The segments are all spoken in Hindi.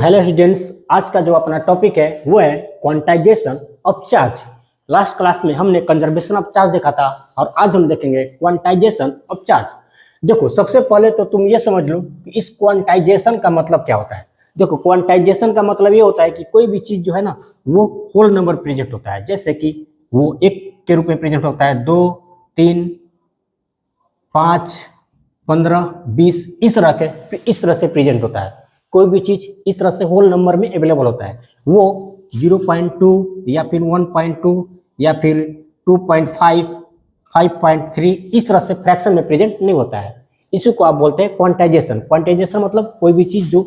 हेलो स्टूडेंट्स, आज का जो अपना टॉपिक है वो है quantization of charge. Last class में हमने कंजर्वेशन ऑफ चार्ज देखा था और आज हम देखेंगे क्वांटाइजेशन ऑफ चार्ज। देखो, सबसे पहले तो तुम ये समझ लो कि इस क्वांटाइजेशन का मतलब क्या होता है। देखो, क्वांटाइजेशन का मतलब ये होता है कि कोई भी चीज जो है ना वो होल नंबर प्रेजेंट होता है। जैसे कि वो एक के रूप में प्रेजेंट होता है, 2, 3, 5, 15, 20, इस तरह से प्रेजेंट होता है। कोई भी चीज इस तरह से होल नंबर में अवेलेबल होता है। वो 0.2 या फिर 1.2 या फिर 2.5, 5.3 इस तरह से फ्रैक्शन में प्रेजेंट नहीं होता है। इसी को आप बोलते हैं क्वांटाइजेशन। क्वांटाइजेशन मतलब कोई भी चीज जो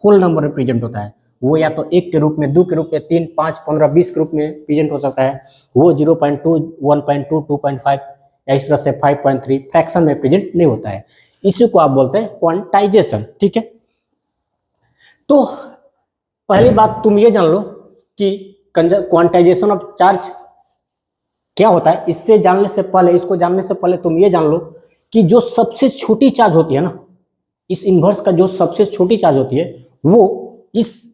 होल नंबर में प्रेजेंट होता है, वो या तो 1 के रूप में, 2 के रूप में, 3, 5, 15, 20 के रूप में प्रेजेंट हो सकता है। वो 0.2, 1.2, 2.5 या इस तरह से 5.3 फ्रैक्शन में प्रेजेंट नहीं होता है। इसी को आप बोलते हैं क्वांटाइजेशन। ठीक है, तो पहली बात तुम ये जान लो कि क्वांटाइजेशन ऑफ चार्ज क्या होता है। इसको जानने से पहले तुम ये जान लो कि जो सबसे छोटी चार्ज होती है ना, इस इन्वर्स का जो सबसे छोटी चार्ज होती है वो इस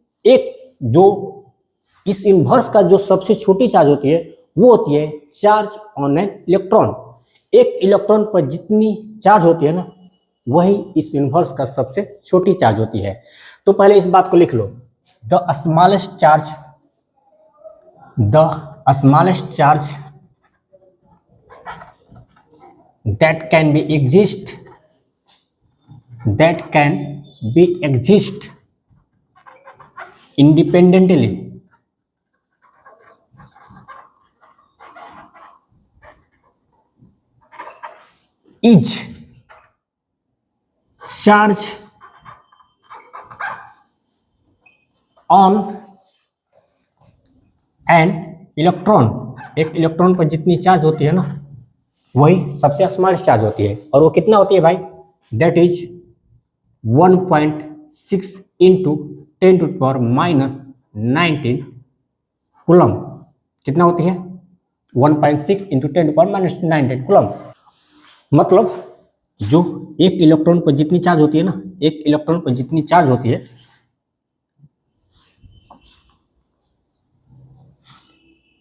इन्वर्स का जो सबसे छोटी चार्ज होती है वो होती है चार्ज ऑन एन इलेक्ट्रॉन। एक इलेक्ट्रॉन पर जितनी चार्ज होती है ना, वही इस इन्वर्स का सबसे छोटी चार्ज होती है। तो पहले इस बात को लिख लो, the smallest charge that can be exist independently is charge on an electron। एक इलेक्ट्रॉन पर जितनी चार्ज होती है ना, वही सबसे स्मॉलेस्ट चार्ज होती है। और वो कितना होती है भाई? That is 1.6 into 10⁻⁻19 coulomb. कितना होती है? 1.6 इंटू 10⁻⁻19 कूलम। मतलब जो एक इलेक्ट्रॉन पर जितनी चार्ज होती है ना, एक इलेक्ट्रॉन पर जितनी चार्ज होती है,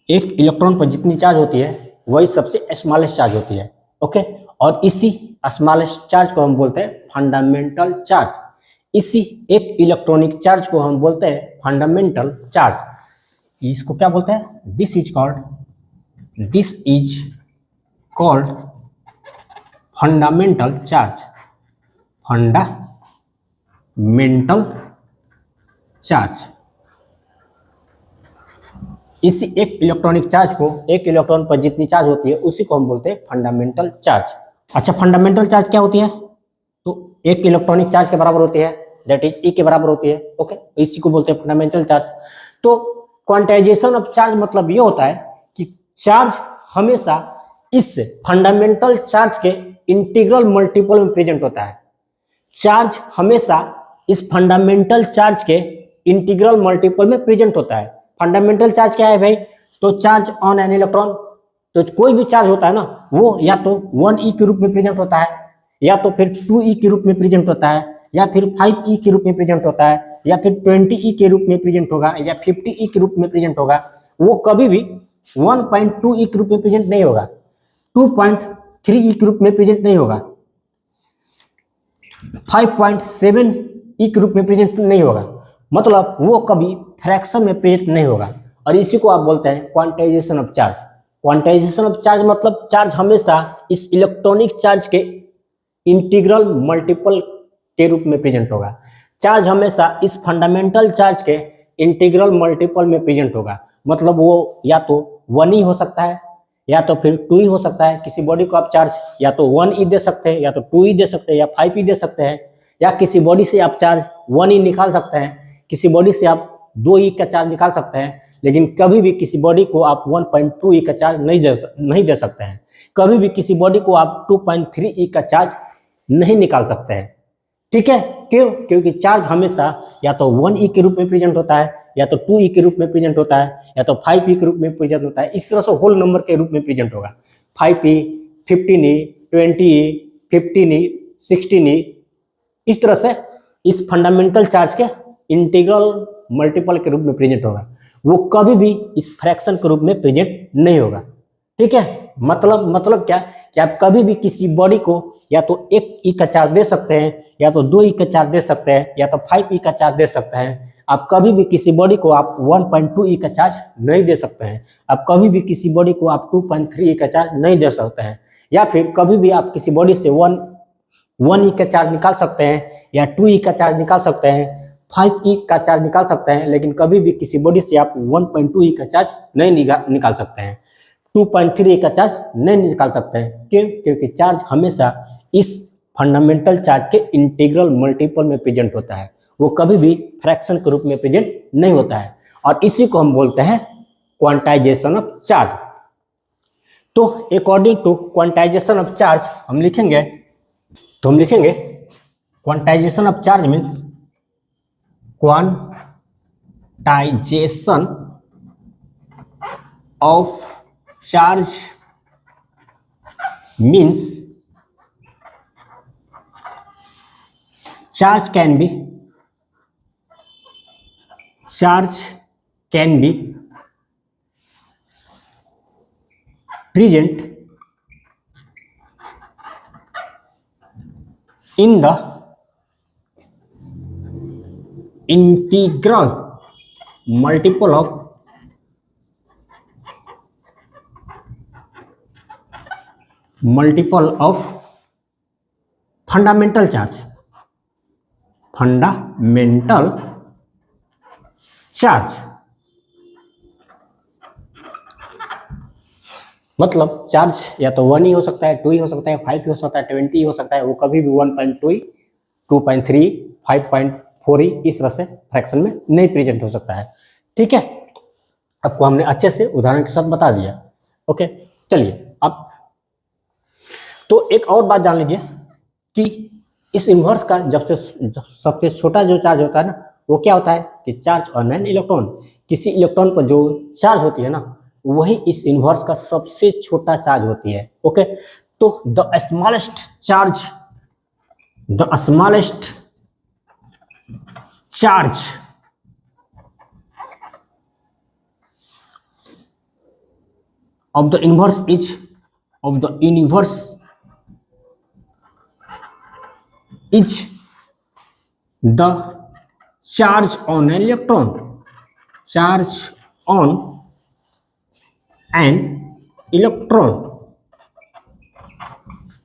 एक इलेक्ट्रॉन पर जितनी चार्ज होती है वही सबसे स्मॉलेस्ट चार्ज होती है। ओके, और इसी स्मॉलेस्ट चार्ज को हम बोलते हैं फंडामेंटल चार्ज। इसी एक इलेक्ट्रॉनिक चार्ज को हम बोलते हैं फंडामेंटल चार्ज। इसको क्या बोलते हैं? This is called fundamental charge. Fundamental charge इसी एक इलेक्ट्रॉनिक चार्ज को, एक इलेक्ट्रॉन पर जितनी चार्ज होती है उसी को हम बोलते हैं फंडामेंटल चार्ज। अच्छा, फंडामेंटल चार्ज क्या होती है? तो एक इलेक्ट्रॉनिक चार्ज के बराबर होती है, दैट इज E के बराबर होती है। ओके, इसी को बोलते हैं फंडामेंटल चार्ज। तो क्वांटाइजेशन ऑफ चार्ज मतलब ये होता है कि चार्ज हमेशा इस फंडामेंटल चार्ज के इंटीग्रल मल्टीपल में प्रेजेंट होता है। चार्ज हमेशा इस फंडामेंटल चार्ज के इंटीग्रल मल्टीपल में प्रेजेंट होता है। फंडामेंटल चार्ज क्या है भाई? तो चार्ज ऑन एन इलेक्ट्रॉन। तो कोई भी चार्ज होता है ना, वो या तो 1e के रूप में प्रेजेंट होता है, या तो फिर 2e के रूप में प्रेजेंट होता है, या फिर 5e के रूप में प्रेजेंट होता है, या फिर 20e के रूप में प्रेजेंट होगा, या 50e के रूप में प्रेजेंट होगा। वो कभी भी 1.2e के रूप में प्रेजेंट नहीं होगा, 2.3e के रूप में प्रेजेंट नहीं होगा, 5.7e के रूप में प्रेजेंट नहीं होगा। मतलब वो कभी फ्रैक्शन में प्रेजेंट नहीं होगा। और इसी को आप बोलते हैं quantization of charge. Quantization of charge मतलब चार्ज हमेशा इस इलेक्ट्रॉनिक चार्ज के इंटीग्रल मल्टीपल के रूप में प्रेजेंट होगा। चार्ज हमेशा इस फंडामेंटल चार्ज के इंटीग्रल मल्टीपल में प्रेजेंट होगा। मतलब वो या तो 1 ही हो सकता है, या तो फिर 2 ही हो सकता है। किसी बॉडी को आप चार्ज या तो 1e दे सकते हैं, या तो 2e दे सकते हैं, या 5e दे सकते हैं, या किसी बॉडी से आप चार्ज 1e निकाल सकते हैं, किसी बॉडी से आप 2e का चार्ज निकाल सकते हैं। लेकिन कभी भी किसी बॉडी को आप 1.2e का चार्ज नहीं दे सकते हैं। कभी भी किसी बॉडी को आप 2.3e का चार्ज नहीं निकाल सकते हैं। ठीक है, क्यों? क्योंकि चार्ज हमेशा या तो 1e के रूप में प्रेजेंट होता है, या तो 2e के रूप में प्रेजेंट होता है, या तो 5e के रूप में प्रेजेंट होता है। इस तरह से होल नंबर के रूप में प्रेजेंट होगा। 5e, 15e, 20e, 15e, 16e, इस तरह से इस फंडामेंटल चार्ज के इंटीग्रल मल्टीपल के रूप में प्रेजेंट होगा, वो कभी भी इस फ्रैक्शन के रूप में प्रेजेंट नहीं होगा। ठीक है, मतलब क्या कि आप कभी भी किसी बॉडी को या तो 1 e का चार्ज दे सकते हैं, या तो 2 e का चार्ज दे सकते हैं, या तो 5 e का चार्ज दे सकते हैं। आप कभी भी किसी बॉडी को आप 1.2 e का चार्ज नहीं दे सकते हैं। आप कभी भी किसी बॉडी को आप 2.3 e का चार्ज नहीं दे सकते हैं। या फिर कभी भी आप किसी बॉडी से 1 e का चार्ज निकाल सकते हैं, या 2 e का चार्ज निकाल सकते हैं, 5 e का चार्ज निकाल सकते हैं, लेकिन कभी भी किसी बॉडी से आप 1.2 e का चार्ज नहीं निकाल सकते हैं, 2.3 का चार्ज नहीं निकाल सकते हैं। क्यों? क्योंकि चार्ज हमेशा इस फंडामेंटल चार्ज के इंटीग्रल मल्टीपल में प्रेजेंट होता है, वो कभी भी फ्रैक्शन के रूप में प्रेजेंट नहीं होता है, और इसी को हम बोलते हैं क्वांटाइजेशन ऑफ चार्ज। तो according to quantization of charge हम लिखेंगे quantization of charge means quantization of charge means charge can be present in the integral multiple of fundamental charge, मतलब चार्ज या तो 1 ही हो सकता है, 2 ही हो सकता है, 5 ही हो सकता है, 20 ही हो सकता है, वो कभी भी 1.2, 2.3, 5.4 इस तरह से फ्रैक्शन में नहीं प्रेजेंट हो सकता है। ठीक है, आपको हमने अच्छे से उदाहरण के साथ बता दिया। ओके, चलिए अब तो एक और बात जान लीजिए कि इस इन्वर्स का सबसे छोटा जो चार्ज होता है ना, वो क्या होता है कि चार्ज ऑन एन इलेक्ट्रॉन। किसी इलेक्ट्रॉन पर जो चार्ज होती है ना, वही इस इन्वर्स का सबसे छोटा चार्ज होती है। ओके, तो the smallest charge of the universe is the charge on an electron.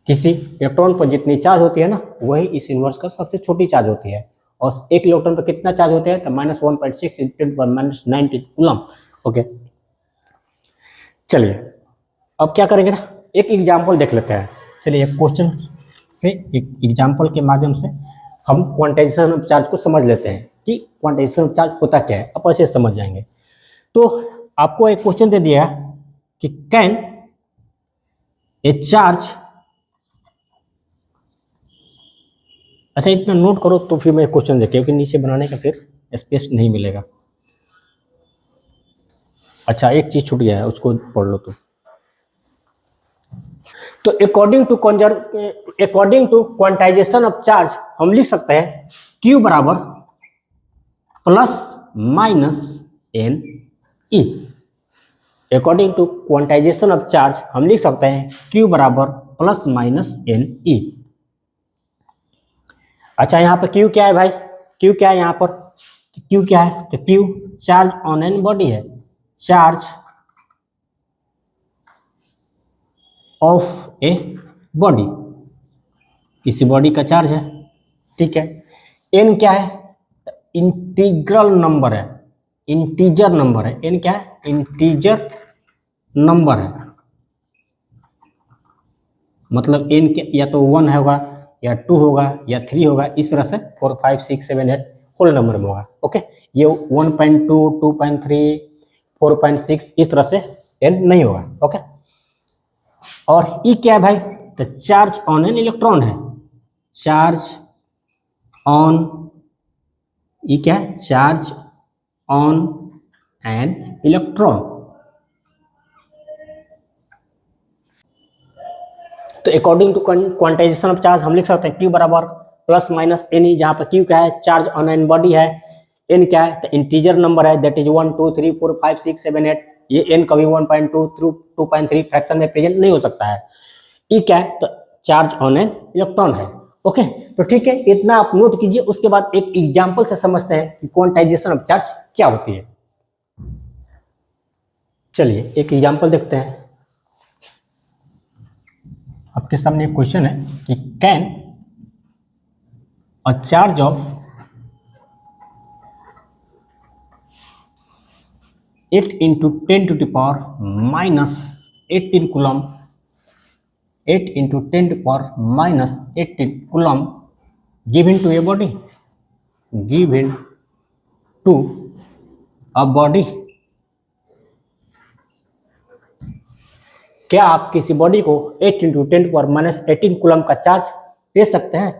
किसी इलेक्ट्रॉन पर जितनी चार्ज होती है ना, वही इस यूनिवर्स का सबसे छोटी चार्ज होती है। और एक इलेक्ट्रॉन पर कितना चार्ज होता है तो -1.6 × 10⁻⁹ कूलम। ओके, चलिए अब क्या करेंगे ना, एक एग्जाम्पल देख लेते हैं। चलिए एक क्वेश्चन से, एक एग्जाम्पल के माध्यम से हम क्वांटाइजेशन ऑफ चार्ज को समझ लेते हैं कि क्वांटाइजेशन ऑफ चार्ज होता क्या है, आप ऐसे समझ जाएंगे। तो आपको एक क्वेश्चन दे दिया कि कैन ए चार्ज, अच्छा इतना नोट करो तो फिर मैं क्वेश्चन देखिए, क्योंकि नीचे बनाने का फिर स्पेस नहीं मिलेगा। अच्छा एक चीज छूट गया है, उसको पढ़ लो। तो according to quantization of charge हम लिख सकते हैं Q बराबर ±NE। According to quantization of charge हम लिख सकते हैं Q बराबर ±NE। अच्छा यहाँ पर Q क्या है भाई, Q क्या है यहाँ पर, Q क्या है, तो Q charge on a body है, चार्ज ऑफ ए बॉडी, किसी बॉडी का चार्ज है। ठीक है, n क्या है, इंटीग्रल नंबर है, इंटीजर नंबर है। n क्या है, इंटीजर नंबर है, मतलब n या तो 1 होगा, या 2 होगा, या 3 होगा, इस तरह से 4, 5, 6, 7, 8 होल नंबर में होगा। ओके, ये 1.2, 2.3, 4.6 इस तरह से n नहीं होगा। ओके, और E क्या है भाई, तो चार्ज ऑन एन इलेक्ट्रॉन है, चार्ज ऑन, E क्या है, चार्ज ऑन एन इलेक्ट्रॉन। तो according to quantization of charge हम लिख सकते हैं Q बराबर ±NE, जहां पर Q क्या है, चार्ज ऑन एन बॉडी है, n क्या है, तो इंटीजर नंबर है, दैट इज 1 2 3 4 5 6 7 8। ये n कभी 1.2 थ्रू 2.3 फ्रैक्शन में प्रेजेंट नहीं हो सकता है। ई क्या है, तो चार्ज ऑन एन इलेक्ट्रॉन है। ओके, तो ठीक है, इतना आप नोट कीजिए। उसके बाद एक एग्जांपल से समझते हैं कि क्वांटाइजेशन ऑफ चार्ज क्या होती है। चलिए एक एग्जांपल देखते हैं। आपके सामने एक क्वेश्चन है कि can a charge of 8 into 10 to the power minus 18 coulomb 8 into 10 to the power minus 18 coulomb given to a body, given to a body। क्या आप किसी बॉडी को 8 into 10 to the power minus 18 coulomb का चार्ज दे सकते हैं?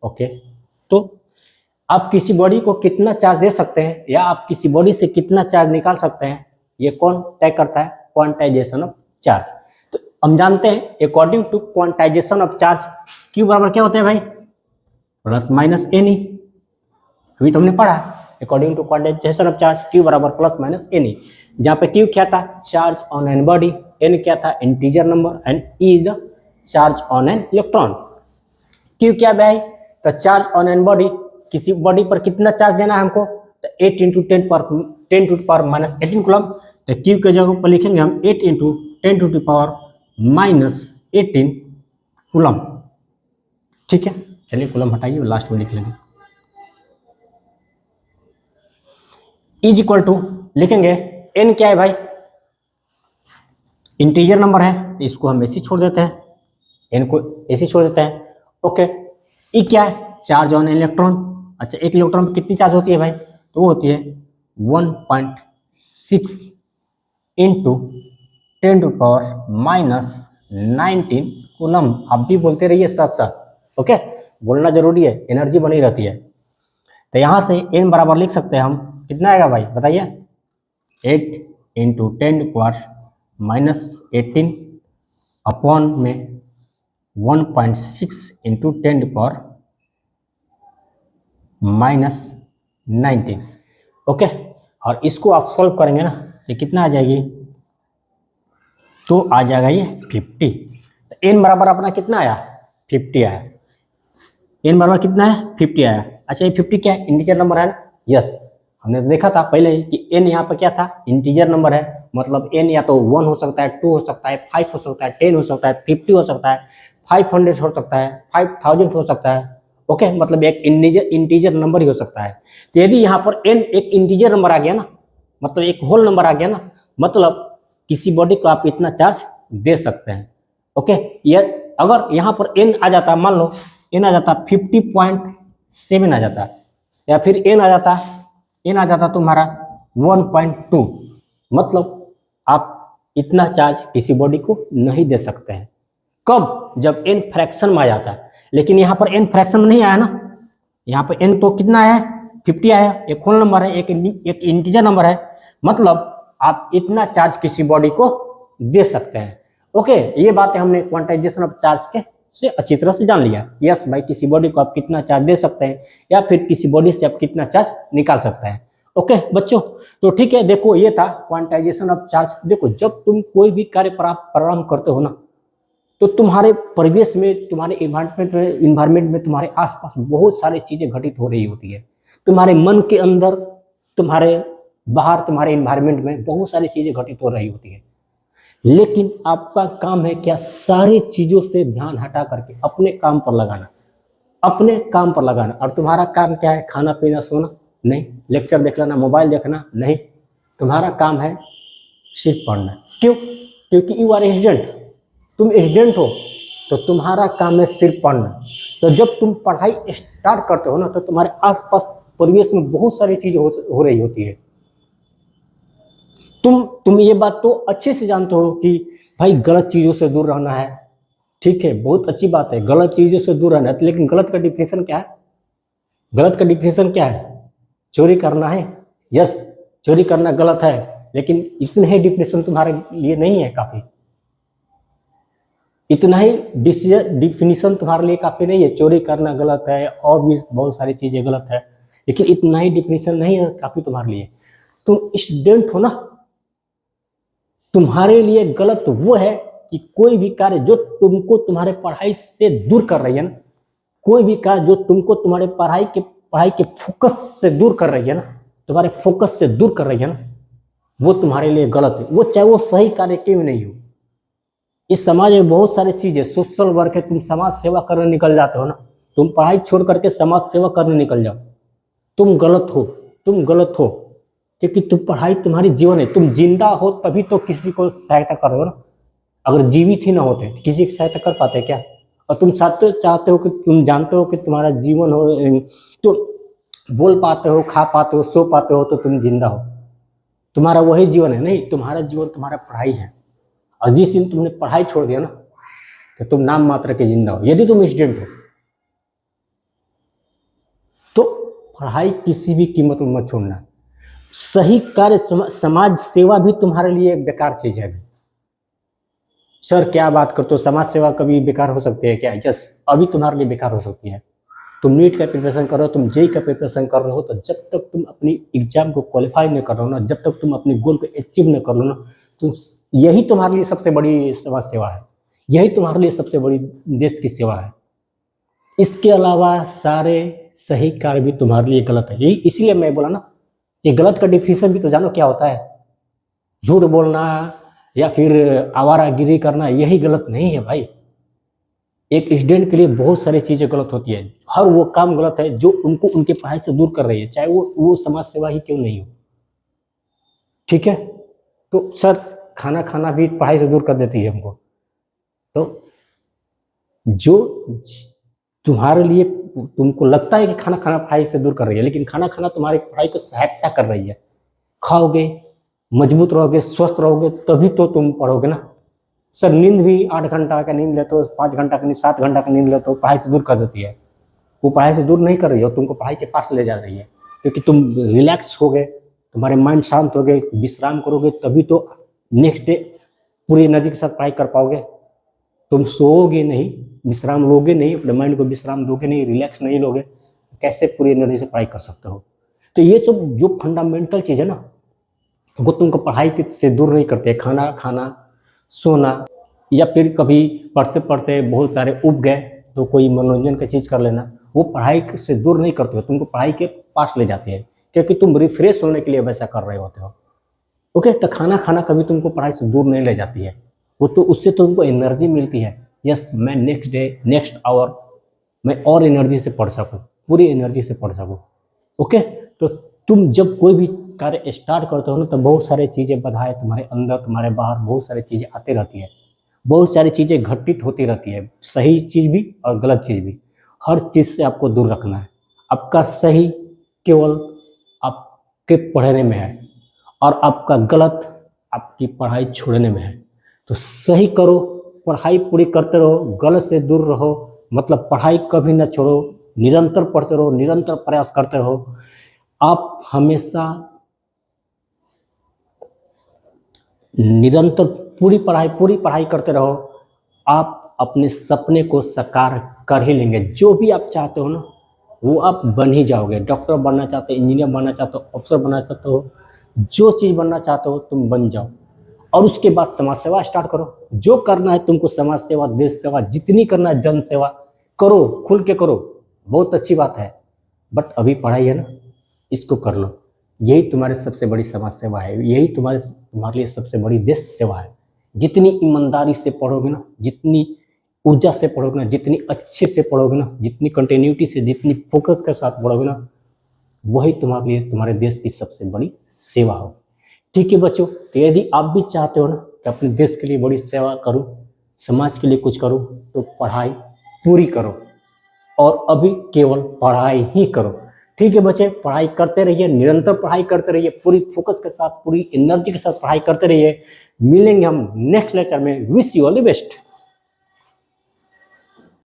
ओके, तो आप किसी बॉडी को कितना चार्ज दे सकते हैं या आप किसी बॉडी से कितना चार्ज निकाल सकते हैं, ये कौन तय करता है? Quantization of charge. तो हम जानते हैं according to quantization of charge Q बराबर क्या होता है भाई? Plus minus N E. अभी तो हमने पढ़ा according to quantization of charge Q बराबर प्लस माइनस एन ई, जहाँ पे क्यू क्या था? Charge on a body, N क्या था? Integer number, and E is the charge on an electron. Q क्या भाई? तो चार्ज ऑन एन बॉडी, किसी बॉडी पर कितना चार्ज देना है हमको? तो 8 into 10 to the power minus 18 coulomb. तो क्यू के जगह पर लिखेंगे हम 8 into 10 to the power minus 18 coulomb. ठीक है, चलिए कूलम हटाइए, लास्ट में लिख लेंगे। इज इक्वल टू लिखेंगे एन क्या है भाई? इंटीजर नंबर है, तो इसको हम ऐसे छोड़ देते हैं, एन को ऐसे छोड़ देते हैं। ओके, ई क्या है? Charge on electron. अच्छा, एक इलेक्ट्रॉन पर कितनी चार्ज होती है भाई? तो वो होती है 1.6 into 10 to the power minus 19 coulomb. आप भी बोलते रहिए साथ साथ, ओके, बोलना जरूरी है, एनर्जी बनी रहती है। तो यहाँ से एन बराबर लिख सकते हैं हम, कितना आएगा भाई बताइए? 8 into 10 to the power minus 18 upon में 1.6 into 10 to the power minus 19। Okay, और इसको आप सॉल्व करेंगे ना, ये कितना आ जाएगी? तो आ जाएगा ये 50। तो एन बराबर अपना कितना आया? 50 आया। एन बराबर कितना है? 50 आया। अच्छा, ये 50 क्या है? इंटीजर नंबर है ना? यस, हमने देखा था पहले ही कि एन यहाँ पर क्या था? इंटीजर नंबर है, मतलब एन या तो 1 हो सकता है, 2 हो सकता है, 5 हो सकता है, 10 हो सकता है, 50 हो सकता है, 500 हो सकता है, 5000 हो सकता है। ओके, मतलब एक इंटीजर नंबर ही हो सकता है। तो यदि यहाँ पर n एक इंटीजर नंबर आ गया ना, मतलब एक होल नंबर आ गया ना, मतलब किसी बॉडी को आप इतना चार्ज दे सकते हैं। ओके, ये अगर यहाँ पर n आ जाता, मान लो n आ जाता 50.7 आ जाता, या फिर n आ जाता तुम्हारा 1.2, मतलब आप इतना चार्ज किसी बॉडी को नहीं दे सकते हैं। कब? जब n फ्रैक्शन में आ जाता है। लेकिन यहाँ पर n फ्रैक्शन में नहीं आया ना, यहाँ पर n तो कितना आया? 50 आया। एक होल नंबर है, एक इंटीजर नंबर है, मतलब आप इतना चार्ज किसी बॉडी को दे सकते हैं। ओके, ये बातें हमने क्वांटाइजेशन ऑफ चार्ज के से अच्छी तरह से जान लिया। यस भाई, किसी बॉडी को आप कितना चार्ज दे सकते हैं या फिर किसी बॉडी से आप कितना चार्ज निकाल सकते हैं। ओके बच्चों, तो ठीक है, देखो ये था क्वांटाइजेशन ऑफ चार्ज। देखो, जब तुम कोई भी कार्य प्रारंभ करते हो ना, तो तुम्हारे परिवेश में, तुम्हारे इन्वायरमेंट में, तुम्हारे आसपास बहुत सारी चीजें घटित हो रही होती है। तुम्हारे मन के अंदर, तुम्हारे बाहर, तुम्हारे इन्वायरमेंट में बहुत सारी चीजें घटित हो रही होती है। लेकिन आपका काम है क्या? सारी चीजों से ध्यान हटा करके अपने काम पर लगाना, अपने काम पर लगाना। और तुम्हारा काम क्या है? खाना पीना सोना नहीं, लेक्चर देख लेना, मोबाइल देखना नहीं। तुम्हारा काम है सिर्फ पढ़ना। क्यों? क्योंकि यू आर स्टूडेंट, तुम स्टूडेंट हो, तो तुम्हारा काम है सिर्फ पढ़ना। तो जब तुम पढ़ाई स्टार्ट करते हो ना, तो तुम्हारे आसपास परिवेश में बहुत सारी चीजें हो रही होती है। तुम ये बात तो अच्छे से जानते हो कि भाई गलत चीजों से दूर रहना है। ठीक है, बहुत अच्छी बात है, गलत चीजों से दूर रहना है। लेकिन गलत का डिफिनेशन क्या है? गलत का डिफिनेशन क्या है? चोरी करना है। यस, चोरी करना गलत है, लेकिन इतना ही डिफिनेशन तुम्हारे लिए नहीं है काफी। इतना ही डिफिनेशन तुम्हारे लिए काफी नहीं है। चोरी करना गलत है और भी बहुत सारी चीजें गलत है, लेकिन इतना ही डिफिनेशन नहीं है काफी तुम्हारे लिए। तुम स्टूडेंट हो ना, तुम्हारे लिए गलत वो है कि कोई भी कार्य जो तुमको तुम्हारे पढ़ाई से दूर कर रही है ना, कोई भी कार्य जो तुमको तुम्हारे पढ़ाई के फोकस से दूर कर रही है ना, तुम्हारे फोकस से दूर कर रही है ना, वो तुम्हारे लिए गलत है। वो चाहे वो सही कार्य क्यों नहीं हो। इस समाज में बहुत सारी चीजें, सोशल वर्क है, तुम समाज सेवा करने निकल जाते हो ना, तुम पढ़ाई छोड़ करके समाज सेवा करने निकल जाओ, तुम गलत हो, तुम गलत हो। क्योंकि तुम पढ़ाई तुम्हारी जीवन है, तुम जिंदा हो तभी तो किसी को सहायता करो ना। अगर जीवित ही ना होते तो किसी की सहायता कर पाते क्या। और तुम चाहते हो कि तुम जानते हो कि तुम्हारा जीवन हो, तो बोल पाते हो, खा पाते हो, सो पाते हो, तो तुम जिंदा हो, तुम्हारा वही जीवन है। नहीं, तुम्हारा जीवन तुम्हारा पढ़ाई है। और जिस दिन तुमने पढ़ाई छोड़ दिया ना, तो तुम नाम मात्र के जिंदा हो, यदि तुम स्टूडेंट हो। तो पढ़ाई किसी भी कीमत में मत छोड़ना। सही कार्य, समाज सेवा भी तुम्हारे लिए बेकार चीज है। सर क्या बात करते हो, समाज सेवा कभी बेकार हो सकती है क्या? यस, अभी तुम्हारे लिए बेकार हो सकती है। तुम नीट का प्रिपरेशन कर रहे हो, तुम जेई का प्रिपरेशन कर रहे हो, तो जब तक तुम अपनी एग्जाम को क्वालिफाई नहीं कर रहे हो ना, जब तक तुम अपनी गोल को अचीव नहीं कर लो ना, तो यही तुम्हारे लिए सबसे बड़ी समाज सेवा है, यही तुम्हारे लिए सबसे बड़ी देश की सेवा है। इसके अलावा सारे सही कार्य भी तुम्हारे लिए गलत है। यही इसीलिए मैं बोला ना, ये गलत का डिफिनेशन भी तो जानो क्या होता है। झूठ बोलना या फिर आवारागिरी करना, यही गलत नहीं है भाई। एक स्टूडेंट के लिए बहुत सारी चीजें गलत होती है, हर वो काम गलत है जो उनको उनके पढ़ाई से दूर कर रही है, चाहे वो समाज सेवा ही क्यों नहीं हो। ठीक है, तो सर खाना खाना भी पढ़ाई से दूर कर देती है हमको। तो जो तुम्हारे लिए, तुमको लगता है कि खाना खाना पढ़ाई से दूर कर रही है, लेकिन खाना खाना तुम्हारी पढ़ाई को सहायता कर रही है। खाओगे, मजबूत रहोगे, स्वस्थ रहोगे, तभी तो तुम पढ़ोगे ना। सर नींद भी 8 घंटा का नींद लेते हो, 5 घंटा का नींद, 7 घंटा का नींद लेते हो, पढ़ाई से दूर कर देती है। वो पढ़ाई से दूर नहीं कर रही हो, तुमको पढ़ाई के पास ले जा रही है। क्योंकि तुम रिलैक्स हो गए, तुम्हारे माइंड शांत हो गए, विश्राम करोगे, तभी तो नेक्स्ट डे पूरी एनर्जी के साथ पढ़ाई कर पाओगे। तुम सोओगे नहीं, विश्राम लोगे नहीं, अपने माइंड को विश्राम दोगे नहीं, रिलैक्स नहीं लोगे, कैसे पूरी एनर्जी से पढ़ाई कर सकते हो। तो ये सब जो फंडामेंटल चीज़ है ना, वो तुमको पढ़ाई से दूर नहीं करते। खाना खाना, सोना, या फिर कभी पढ़ते पढ़ते बहुत सारे उब गए तो कोई मनोरंजन की चीज़ कर लेना, वो पढ़ाई से दूर नहीं करते हो, तुमको पढ़ाई के पास ले जाती है। क्योंकि तुम रिफ्रेश होने के लिए वैसा कर रहे होते हो। ओके, तो खाना खाना कभी तुमको पढ़ाई से दूर नहीं ले जाती है, वो तो उससे तुमको एनर्जी मिलती है। यस, मैं नेक्स्ट डे, नेक्स्ट आवर मैं और एनर्जी से पढ़ सकूँ, पूरी एनर्जी से पढ़ सकूँ। ओके, तो तुम जब कोई भी कार्य स्टार्ट करते हो ना, तो बहुत सारी चीज़ें, बाधाएं तुम्हारे अंदर, तुम्हारे बाहर, बहुत सारी चीज़ें आती रहती है, बहुत सारी चीज़ें घटित होती रहती है, सही चीज़ भी और गलत चीज़ भी। हर चीज़ से आपको दूर रखना है। आपका सही केवल आपके पढ़ने में है, और आपका गलत आपकी पढ़ाई छोड़ने में है। तो सही करो, पढ़ाई पूरी करते रहो, गलत से दूर रहो, मतलब पढ़ाई कभी ना छोड़ो, निरंतर पढ़ते रहो, निरंतर प्रयास करते रहो। आप हमेशा निरंतर पूरी पढ़ाई करते रहो, आप अपने सपने को साकार कर ही लेंगे। जो भी आप चाहते हो ना, वो आप बन ही जाओगे। डॉक्टर बनना चाहते हो, इंजीनियर बनना चाहते हो, अफसर बनना चाहते हो, जो चीज़ बनना चाहते हो तुम बन जाओ। और उसके बाद समाज सेवा स्टार्ट करो। जो करना है तुमको, समाज सेवा, देश सेवा, जितनी करना है, जन सेवा करो, खुल के करो, बहुत अच्छी बात है। बट अभी पढ़ाई है ना, इसको कर लो, यही तुम्हारी सबसे बड़ी समाज सेवा है, यही तुम्हारे लिए सबसे बड़ी देश सेवा है। जितनी ईमानदारी से पढ़ोगे ना, जितनी ऊर्जा से पढ़ोगे ना, जितनी अच्छे से पढ़ोगे ना, जितनी कंटिन्यूटी से, जितनी फोकस के साथ पढ़ोगे ना, वही तुम्हारे लिए, तुम्हारे देश की सबसे बड़ी सेवा हो। ठीक है बच्चों, तो यदि आप भी चाहते हो ना कि अपने देश के लिए बड़ी सेवा करूं, समाज के लिए कुछ करूं, तो पढ़ाई पूरी करो, और अभी केवल पढ़ाई ही करो। ठीक है बच्चे, पढ़ाई करते रहिए, निरंतर पढ़ाई करते रहिए, पूरी फोकस के साथ, पूरी एनर्जी के साथ पढ़ाई करते रहिए। मिलेंगे हम नेक्स्ट लेक्चर में। Wish you all the best.